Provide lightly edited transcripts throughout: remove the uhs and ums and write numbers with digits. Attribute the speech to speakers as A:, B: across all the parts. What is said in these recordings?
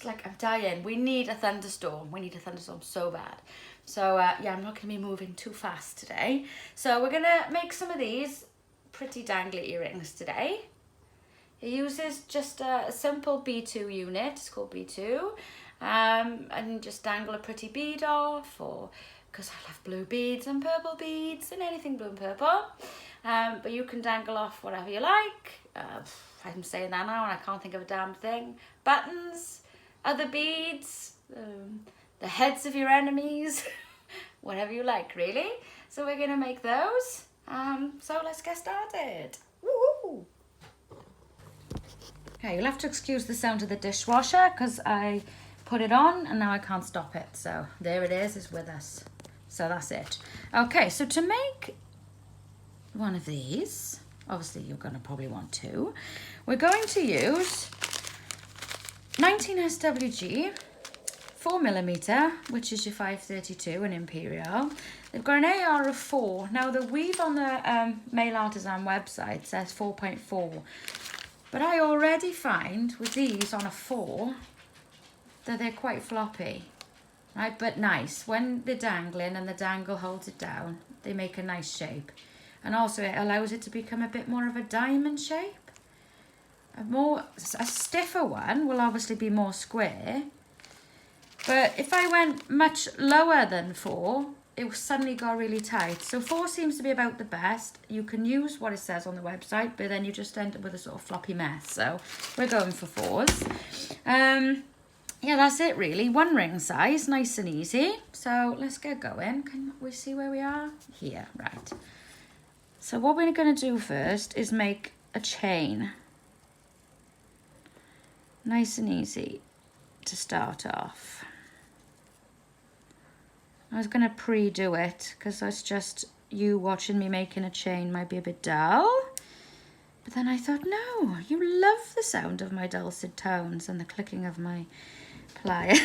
A: like, I'm dying. We need a thunderstorm. We need a thunderstorm so bad. So, yeah, I'm not going to be moving too fast today. So we're going to make some of these pretty dangly earrings today. It uses just a simple B2 unit. It's called B2. And just dangle a pretty bead off, or because I love blue beads and purple beads and anything blue and purple. But you can dangle off whatever you like. I'm saying that now and I can't think of a damn thing. Buttons, other beads, the heads of your enemies, whatever you like, really. So we're gonna make those. So let's get started. Woo-hoo. Okay, you'll have to excuse the sound of the dishwasher because I put it on and now I can't stop it. So there it is with us. So that's it. Okay, so to make one of these, obviously you're going to probably want two. We're going to use 19 SWG, 4mm, which is your 532 in Imperial. They've got an AR of 4. Now the weave on the Mail Artisan website says 4.4. But I already find with these on a 4 that they're quite floppy, right? But nice. When they're dangling and the dangle holds it down, they make a nice shape. And also it allows it to become a bit more of a diamond shape. A stiffer one will obviously be more square. But if I went much lower than 4, it suddenly got really tight. So 4 seems to be about the best. You can use what it says on the website, but then you just end up with a sort of floppy mess. So we're going for 4s. Yeah, that's it really. 1 ring size, nice and easy. So let's get going. Can we see where we are? Here, right. So what we're going to do first is make a chain. Nice and easy to start off. I was going to pre-do it because that's just you watching me making a chain might be a bit dull. But then I thought, no, you love the sound of my dulcet tones and the clicking of my pliers.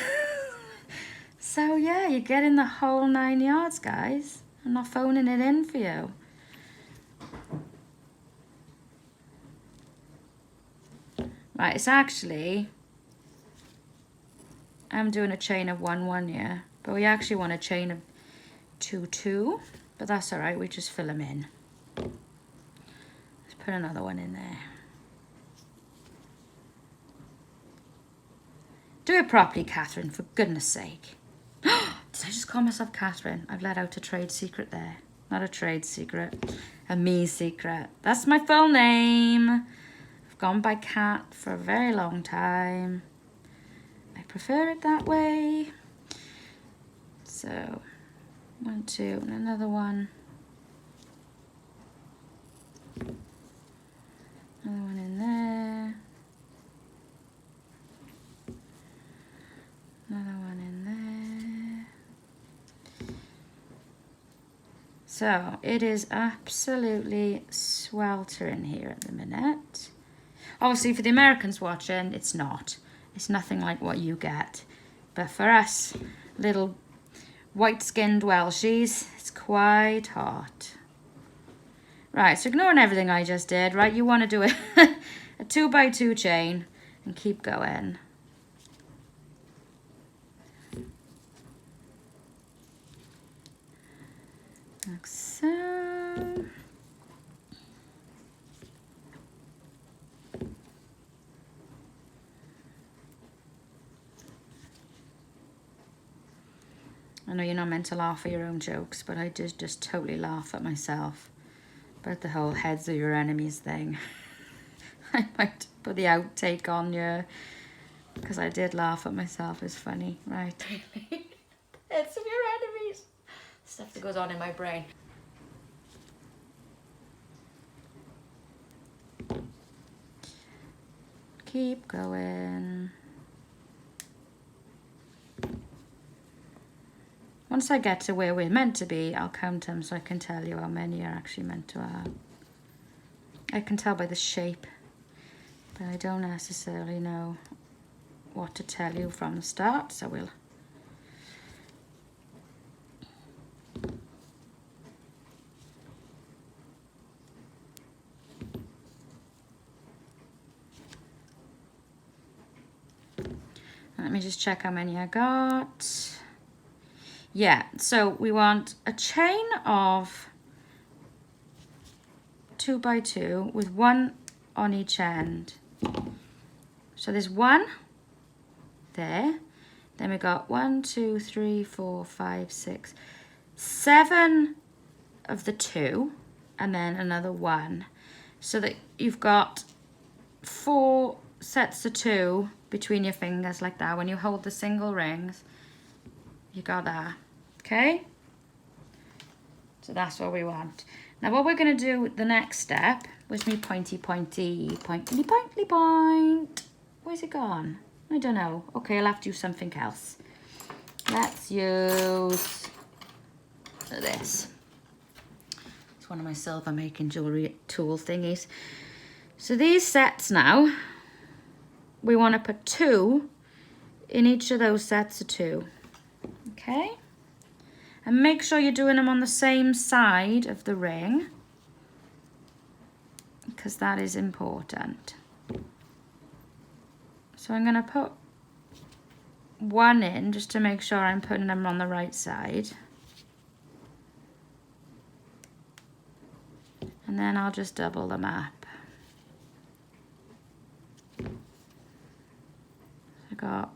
A: So yeah, you're getting the whole 9 yards, guys. I'm not phoning it in for you. Right, it's actually, I'm doing a chain of 1-1 here, but we actually want a chain of 2-2, but that's all right, we just fill them in. Let's put another one in there. Do it properly, Catherine, for goodness sake. Did I just call myself Catherine? I've let out a trade secret there. Not a trade secret, a me secret. That's my full name. I've gone by Cat for a very long time. I prefer it that way. So, 1, 2, and another one. Another one in there. Another one in there. So it is absolutely sweltering here at the minute. Obviously for the Americans watching, it's not. It's nothing like what you get. But for us, little white-skinned Welshies, it's quite hot. Right, so ignoring everything I just did, right, you want to do a 2x2 chain and keep going. Like so. I know you're not meant to laugh at your own jokes, but I did just totally laugh at myself about the whole heads of your enemies thing. I might put the outtake on you because I did laugh at myself. It's funny, right? Heads of your enemies. Stuff that goes on in my brain. Keep going. Once I get to where we're meant to be, I'll count them so I can tell you how many are actually meant to have. I can tell by the shape, but I don't necessarily know what to tell you from the start, so we'll Let me just check how many I got. Yeah, so we want a chain of 2 by 2 with 1 on each end. So there's 1 there. Then we got 1, 2, 3, 4, 5, 6, 7 of the 2, and then another 1. So that you've got 4 sets of 2 between your fingers like that. When you hold the single rings, you got that. Okay? So that's what we want. Now what we're going to do the next step, where's me pointy, point. Where's it gone? I don't know. Okay, I'll have to use something else. Let's use this. It's one of my silver making jewellery tool thingies. So these sets now, we want to put 2 in each of those sets of 2. Okay? And make sure you're doing them on the same side of the ring, because that is important. So I'm going to put 1 in just to make sure I'm putting them on the right side. And then I'll just double them up. I got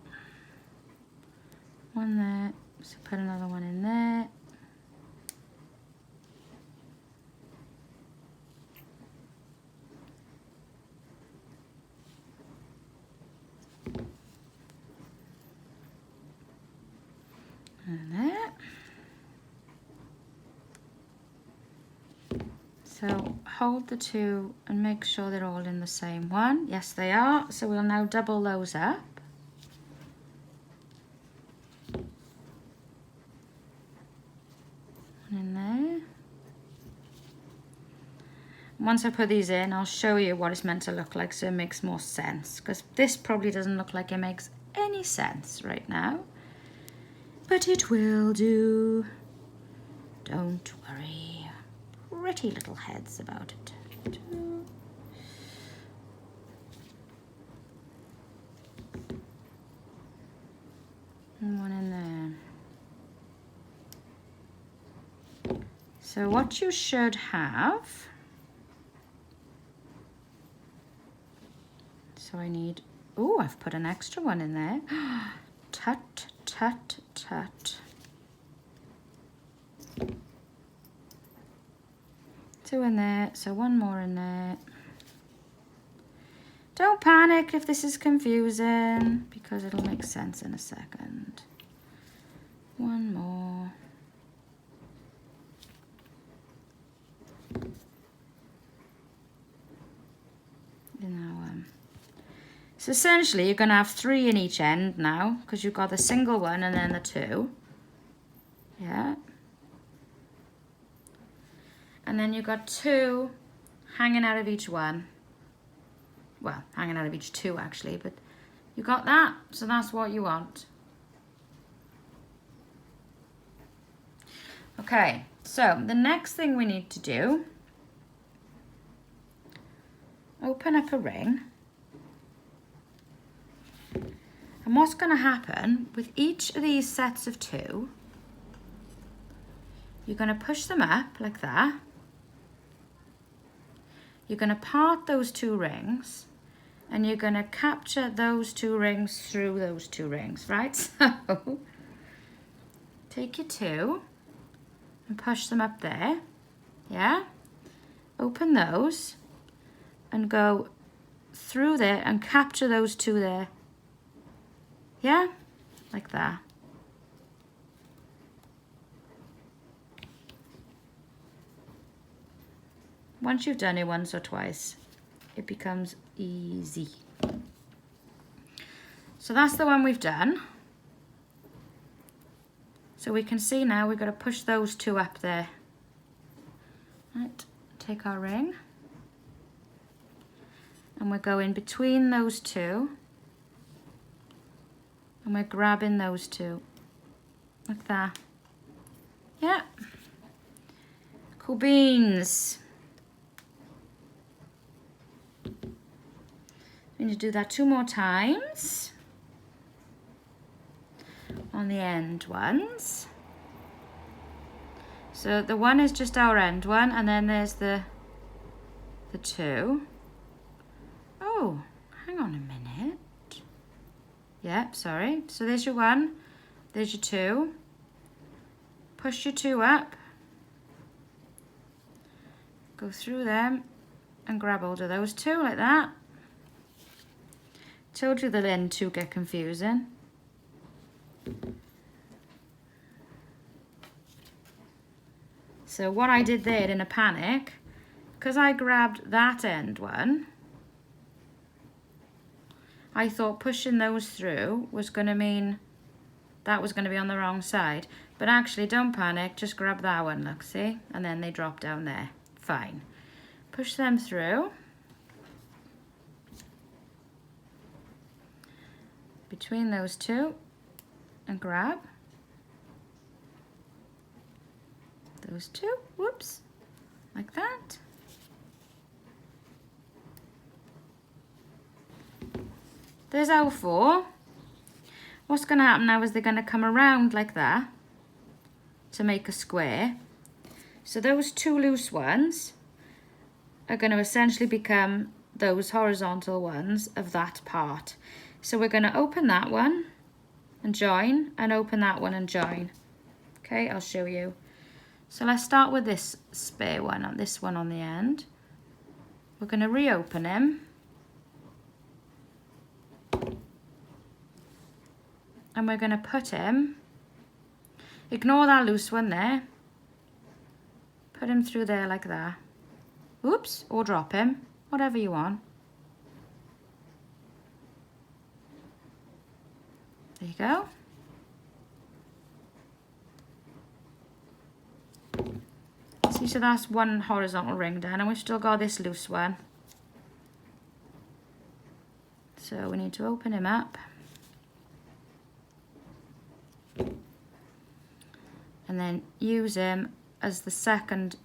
A: 1 there, so put another 1 in there. And there. So hold the 2 and make sure they're all in the same one. Yes, they are. So we'll now double those up. In there. Once I put these in, I'll show you what it's meant to look like so it makes more sense, because this probably doesn't look like it makes any sense right now, but it will do. Don't worry. Pretty little heads about it. 2. And 1 in there. So what you should have, so I need, oh, I've put an extra 1 in there. Tut, tut, tut. 2 in there, so 1 more in there. Don't panic if this is confusing, because it'll make sense in a second. 1 more. So essentially you're going to have 3 in each end now, because you've got the single 1 and then the 2. Yeah. And then you've got 2 hanging out of each one. Well, hanging out of each 2 actually, but you got that, so that's what you want. Okay, so the next thing we need to do, open up a ring. And what's going to happen with each of these sets of 2, you're going to push them up like that. You're going to part those 2 rings, and you're going to capture those 2 rings through those 2 rings, right? So take your 2 and push them up there, yeah? Open those and go through there and capture those 2 there. Yeah, like that. Once you've done it once or twice, it becomes easy. So that's the one we've done. So we can see now we've got to push those 2 up there. Right, take our ring. And we're going between those 2. And we're grabbing those 2, like that. Yeah. Cool beans. We need to do that 2 more times. on the end ones. So the one is just our end one, and then there's the two. Oh, hang on a minute. Yep, sorry. So there's your one, there's your two. Push your two up. Go through them and grab hold of those two like that. Told you the end two get confusing. So what I did there in a panic, because I grabbed that end one, I thought pushing those through was going to mean that was going to be on the wrong side. But actually, don't panic, just grab that one, look, see? And then they drop down there. Fine. Push them through. Between those two and grab those two, whoops, like that. There's our four. What's going to happen now is they're going to come around like that to make a square. So those two loose ones are going to essentially become those horizontal ones of that part. So we're going to open that one and join, and open that one and join. Okay, I'll show you. So let's start with this spare one, this one on the end. We're going to reopen him. And we're going to put him, ignore that loose one there, put him through there like that. Oops, or drop him, whatever you want. There you go. See, so that's one horizontal ring done, and we've still got this loose one. So we need to open him up. And then use him as the second,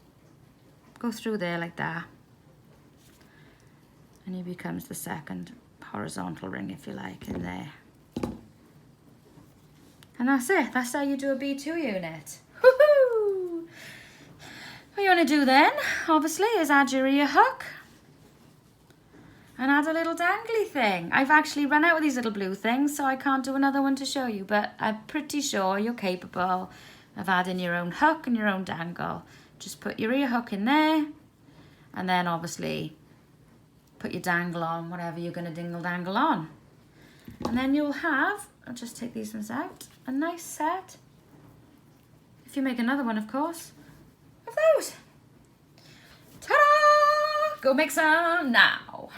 A: go through there like that. And he becomes the second horizontal ring, if you like, in there. And that's it. That's how you do a B2 unit. Woohoo! What you want to do then, obviously, is add your ear hook and add a little dangly thing. I've actually run out of these little blue things, so I can't do another one to show you, but I'm pretty sure you're capable of adding your own hook and your own dangle. Just put your ear hook in there, and then obviously put your dangle on, whatever you're going to dingle dangle on. And then you'll have, I'll just take these ones out, a nice set, if you make another one of course, of those. Ta-da! Go make some now.